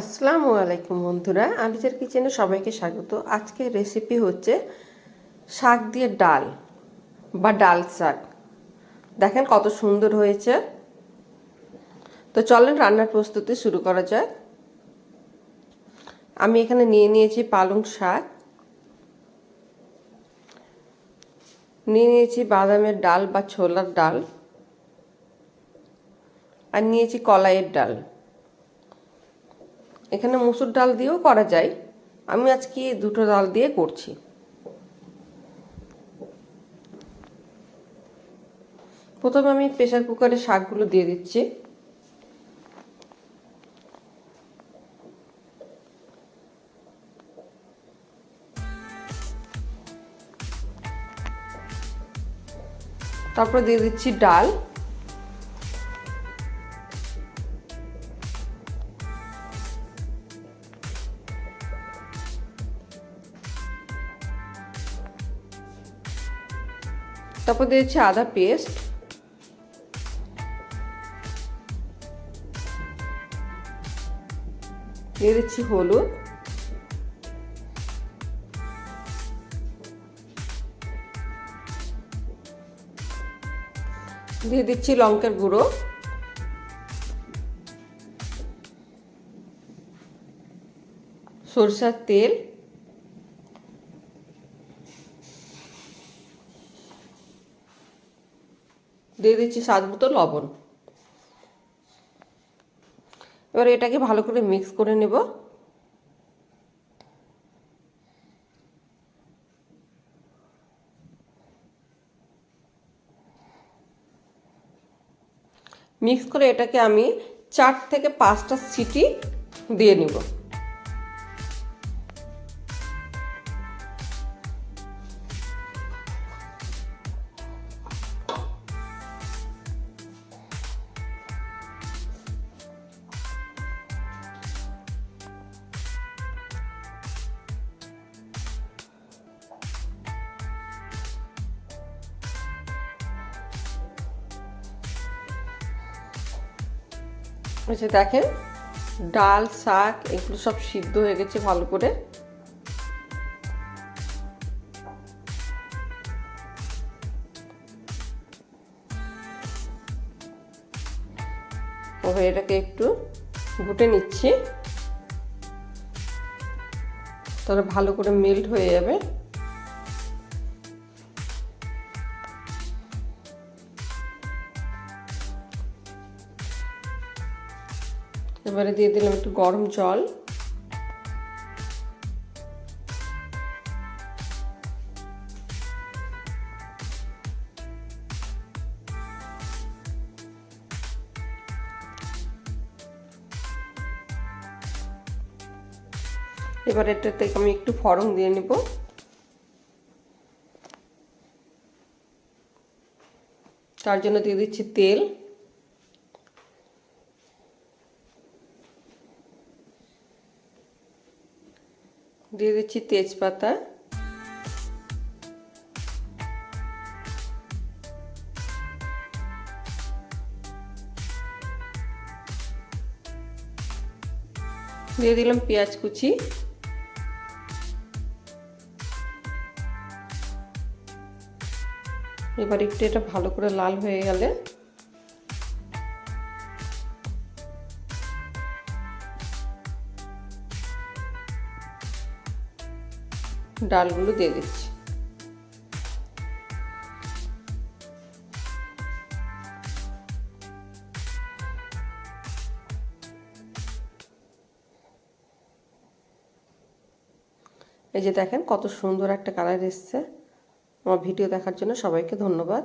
আসসালামু আলাইকুম বন্ধুরা, আলিজার কিচেনে সবাইকে স্বাগত। আজকের রেসিপি হচ্ছে শাক দিয়ে ডাল বা ডাল শাক। দেখেন কত সুন্দর হয়েছে। তো চলেন রান্নার প্রস্তুতি শুরু করা যাক। আমি এখানে নিয়ে নিয়েছি পালং শাক, নিয়ে নিয়েছি বাদামের ডাল বা ছোলার ডাল, আর নিয়েছি কলাইয়ের ডাল। এখানে মুসুর ডাল দিয়েও করা যায়, আমি আজকে দুটো ডাল দিয়ে করছি। প্রথমে আমি প্রেসার কুকারে শাকগুলো দিয়ে দিচ্ছি। তারপর দিয়ে দিচ্ছি ডাল, তারপর দিয়েছি আদা পেস্ট, দিয়ে দিচ্ছি হলুদ, দিয়ে দিচ্ছি লঙ্কার গুঁড়ো, সরষের তেল, দিয়ে দিচ্ছি স্বাদ মতো লবণ। এবার এটাকে ভালো করে মিক্স করে নেব। মিক্স করে এটাকে আমি 4 থেকে 5টা সিটি দিয়ে নিব। আচ্ছা দেখেন, ডাল শাক এগুলো সব সিদ্ধ হয়ে গেছে ভালো করে। এবার এটাকে একটু ঘুটে নিচ্ছি, তাহলে ভালো করে মেল্ট হয়ে যাবে। এবারে দিয়ে দিলাম একটু গরম জল, এবার এটাতে আমি একটু ফড়ং দিয়ে নেব। তার জন্য দিয়ে দিচ্ছি তেল, দিয়ে দিচ্ছি তেজপাতা, দিয়ে দিলাম পেঁয়াজ কুচি, এবার একটু এটা ভালো করে লাল হয়ে গেলে ডালগুলো দিয়ে দিচ্ছি। এই যে দেখেন কত সুন্দর একটা কালার এসছে। আমার ভিডিও দেখার জন্য সবাইকে ধন্যবাদ।